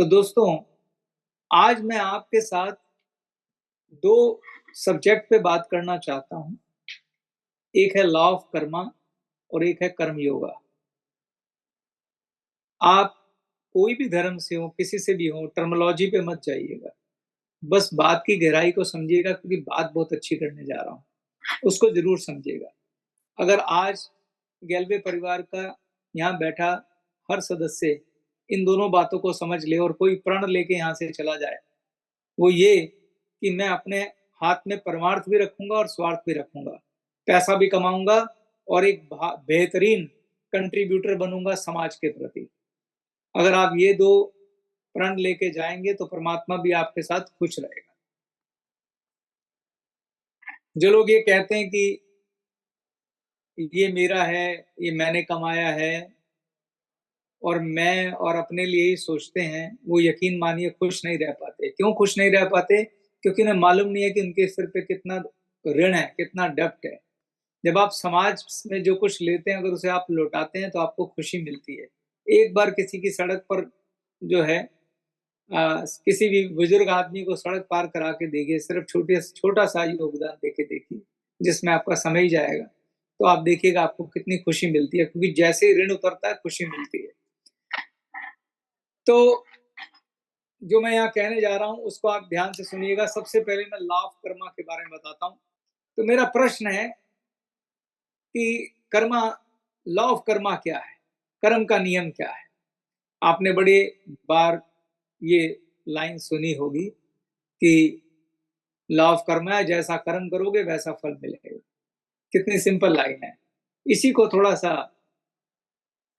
तो दोस्तों, आज मैं आपके साथ 2 सब्जेक्ट पे बात करना चाहता हूँ। एक है लॉ ऑफ कर्मा और एक है कर्म योगा। आप कोई भी धर्म से हो, किसी से भी हो, टर्मिनोलॉजी पे मत जाइएगा। बस बात की गहराई को समझिएगा क्योंकि बात बहुत अच्छी करने जा रहा हूँ। उसको ज़रूर समझिएगा। अगर आज गैल्वे परिवार का यहाँ बैठा हर सदस्य इन दोनों बातों को समझ ले और कोई प्रण लेके यहाँ से चला जाए, वो ये कि मैं अपने हाथ में परमार्थ भी रखूँगा और स्वार्थ भी रखूँगा। पैसा भी कमाऊँगा और एक बेहतरीन कंट्रीब्यूटर बनूँगा समाज के प्रति। अगर आप ये 2 प्रण लेके जाएँगे तो परमात्मा भी आपके साथ खुश रहेगा। जो लोग ये कहते हैं कि ये मेरा है, ये मैंने कमाया है और मैं और अपने लिए ही सोचते हैं, वो यकीन मानिए खुश नहीं रह पाते। क्यों खुश नहीं रह पाते? क्योंकि उन्हें मालूम नहीं है कि उनके सिर पे कितना ऋण है, कितना डेब्ट है। जब आप समाज में जो कुछ लेते हैं, अगर उसे आप लौटाते हैं, तो आपको खुशी मिलती है। एक बार किसी की सड़क पर जो है किसी भी बुजुर्ग आदमी को सड़क पार करा के देखिए, सिर्फ़ छोटा-सा योगदान देके देखिए, जिसमें आपका समय ही जाएगा। तो आप देखिएगा आपको कितनी खुशी मिलती है क्योंकि जैसे ही ऋण उतरता है, खुशी मिलती है। तो जो मैं यहाँ कहने जा रहा हूँ, उसको आप ध्यान से सुनिएगा। सबसे पहले मैं लॉ ऑफ कर्मा के बारे में बताता हूँ। तो मेरा प्रश्न है कि कर्मा लॉ ऑफ कर्मा क्या है? कर्म का नियम क्या है? आपने बड़ी बार ये लाइन सुनी होगी कि लॉ ऑफ कर्मा है, जैसा कर्म करोगे वैसा फल मिलेगा। कितनी सिंपल लाइन है। इसी को थोड़ा-सा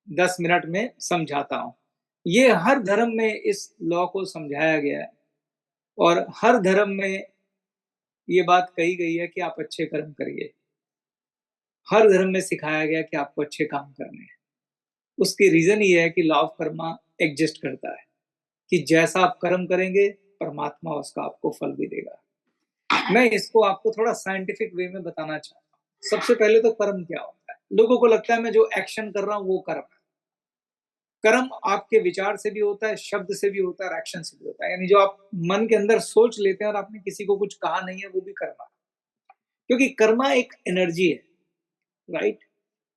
10 मिनट में समझाता हूँ। ये हर धर्म में इस लॉ को समझाया गया है और हर धर्म में ये बात कही गई है कि आप अच्छे कर्म करिए। हर धर्म में सिखाया गया है कि आपको अच्छे काम करने हैं। उसकी रीज़न ये है कि लॉ ऑफ कर्मा एग्ज़िस्ट करता है, कि जैसा आप कर्म करेंगे, परमात्मा उसका आपको फल भी देगा। मैं इसको आपको थोड़ा साइंटिफिक वे में बताना चाहता हूँ। सबसे पहले तो कर्म क्या होता है? लोगों को लगता है मैं जो एक्शन कर रहा हूँ वो कर्म है। कर्म आपके विचार से भी होता है, शब्द से भी होता है और एक्शन से भी होता है। यानी जो आप मन के अंदर सोच लेते हैं और आपने किसी को कुछ कहा नहीं है, वो भी कर्म है। क्योंकि कर्मा एक एनर्जी है, राइट?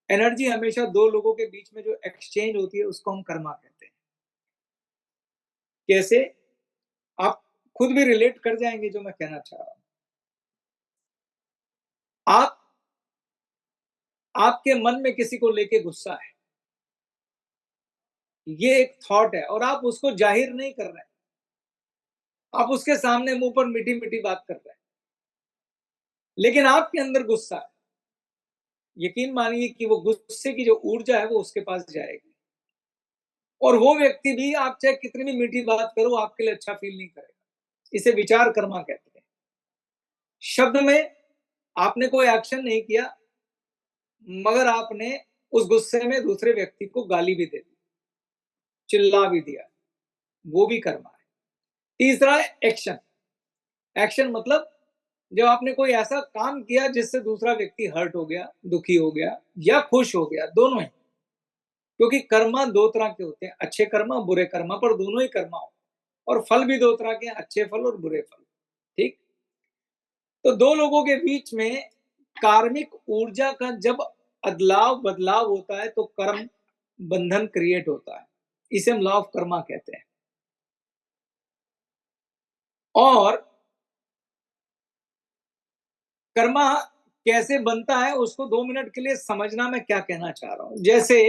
एनर्जी हमेशा 2 लोगों के बीच में जो एक्सचेंज होती है उसको हम कर्मा कहते हैं। कैसे? आप खुद भी रिलेट कर जाएँगे जो मैं कहना चाह रहा हूँ। आप आपके मन में किसी को लेके गुस्सा है, ये एक थॉट है और आप उसको ज़ाहिर नहीं कर रहे हैं। आप उसके सामने मुँह पर मीठी-मीठी बात कर रहे हैं, लेकिन आपके अंदर गुस्सा है। यकीन मानिए कि वो गुस्से की जो ऊर्जा है वो उसके पास जाएगी और वो व्यक्ति भी आप चाहे कितनी भी मीठी बात करो, आपके लिए अच्छा फ़ील नहीं करेगा। इसे विचार कर्मा कहते हैं। शब्द में आपने कोई एक्शन नहीं किया, मगर आपने उस गुस्से में दूसरे व्यक्ति को गाली भी दे दी, चिल्ला भी दिया, वो भी कर्मा है। तीसरा है एक्शन। एक्शन मतलब जब आपने कोई ऐसा काम किया जिससे दूसरा व्यक्ति हर्ट हो गया, दुखी हो गया या खुश हो गया, दोनों ही। क्योंकि कर्मा 2 तरह के होते हैं, अच्छे कर्मा, बुरे कर्मा, पर दोनों ही कर्मा होते हैं और फल भी 2 तरह के हैं, अच्छे फल और बुरे फल, ठीक? तो 2 लोगों के बीच में कार्मिक ऊर्जा का जब अदलाव-बदलाव होता है, तो कर्म बंधन क्रिएट होता है। इसे हम लॉ ऑफ कर्मा कहते हैं। और कर्मा कैसे बनता है, उसको 2 मिनट के लिए समझना मैं क्या कहना चाह रहा हूँ। जैसे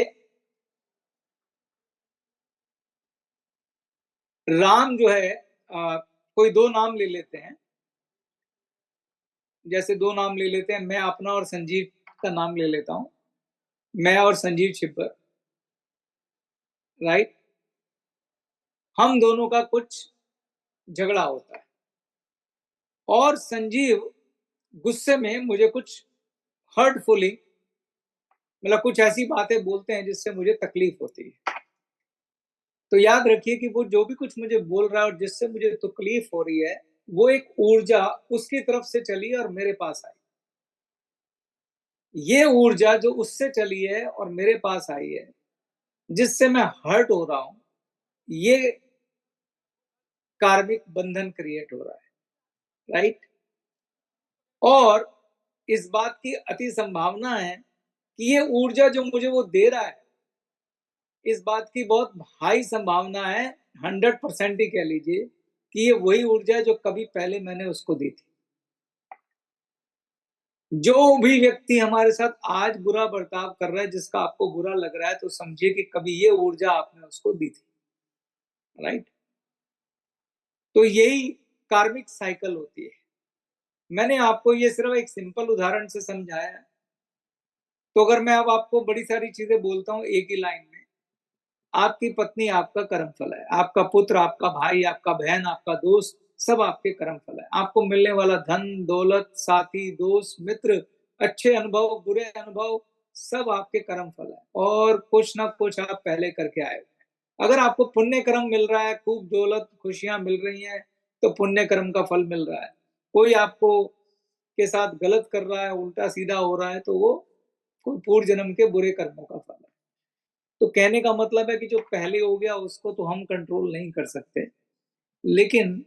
राम जो है कोई 2 नाम ले लेते हैं। जैसे 2 नाम ले लेते हैं, मैं अपना और संजीव का नाम ले लेता हूँ। मैं और संजीव छिब्बर, राइट? हम दोनों का कुछ झगड़ा होता है और संजीव गुस्से में मुझे कुछ हर्टफुली मतलब कुछ ऐसी बातें बोलते हैं जिससे मुझे तकलीफ होती है। तो याद रखिए कि वो जो भी कुछ मुझे बोल रहा है और जिससे मुझे तकलीफ हो रही है, वो एक ऊर्जा उसकी तरफ से चली है और मेरे पास आई। ये ऊर्जा जो उससे चली है और मेरे पास आई है, जिससे मैं हर्ट हो रहा हूँ, ये कार्मिक बंधन क्रिएट हो रहा है, राइट? और इस बात की अति संभावना है कि ये ऊर्जा जो मुझे वो दे रहा है, इस बात की बहुत हाई संभावना है, 100% ही कह लीजिए कि ये वही ऊर्जा है जो कभी पहले मैंने उसको दी थी। जो भी व्यक्ति हमारे साथ आज बुरा बर्ताव कर रहा है, जिसका आपको बुरा लग रहा है, तो समझिए कि कभी ये ऊर्जा आपने उसको दी थी, राइट? तो यही कार्मिक साइकिल होती है। मैंने आपको ये सिर्फ एक सिंपल उदाहरण से समझाया है। तो अगर मैं अब आपको बड़ी सारी चीज़ें बोलता हूँ एक ही लाइन में, आपकी पत्नी आपका कर्मफल है, आपका पुत्र, आपका भाई, आपका बहन, आपका दोस्त, सब आपके कर्मफल है। आपको मिलने वाला धन, दौलत, साथी, दोस्त, मित्र, अच्छे अनुभव, बुरे अनुभव, सब आपके कर्मफल है और कुछ ना कुछ आप पहले करके आए हो। अगर आपको पुण्य कर्म मिल रहा है, खूब दौलत, खुशियाँ मिल रही हैं, तो पुण्य कर्म का फल मिल रहा है। कोई आपको के साथ गलत कर रहा है, उल्टा-सीधा हो रहा है, तो वो कोई पूर्व जन्म के बुरे कर्मों का फल है। तो कहने का मतलब है कि जो पहले हो गया उसको तो हम कंट्रोल नहीं कर सकते। लेकिन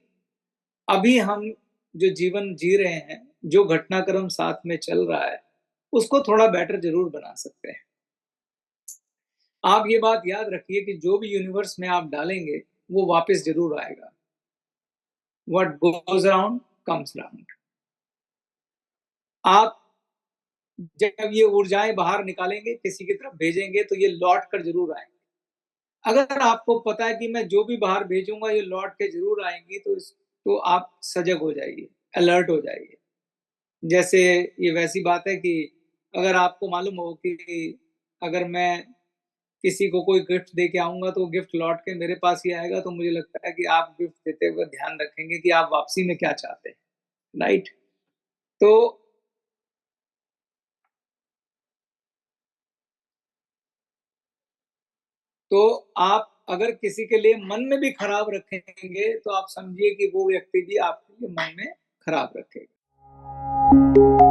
अभी हम जो जीवन जी रहे हैं, जो घटनाक्रम साथ में चल रहा है, उसको थोड़ा बेटर ज़रूर बना सकते हैं। आप ये बात याद रखिए कि जो भी यूनिवर्स में आप डालेंगे, वो वापस ज़रूर आएगा। What goes around comes around. आप जब ये ऊर्जाएँ बाहर निकालेंगे, किसी की तरफ भेजेंगे, तो ये लौट कर ज़रूर आएँगी। अगर आपको पता है कि मैं जो भी बाहर भेजूँगा ये लौट के ज़रूर आएँगी तो आप सजग हो जाइए, अलर्ट हो जाइए। जैसे ये वैसी बात है कि अगर आपको मालूम हो कि अगर मैं किसी को कोई गिफ्ट दे के आऊँगा तो वो गिफ्ट लौट के मेरे पास ही आएगा, तो मुझे लगता है कि आप गिफ्ट देते हुए ध्यान रखेंगे कि आप वापसी में क्या चाहते हैं, राइट? तो तो आप अगर किसी के लिए मन में भी खराब रखेंगे, तो आप समझिए कि वो व्यक्ति भी आपके लिए मन में खराब रखेगा।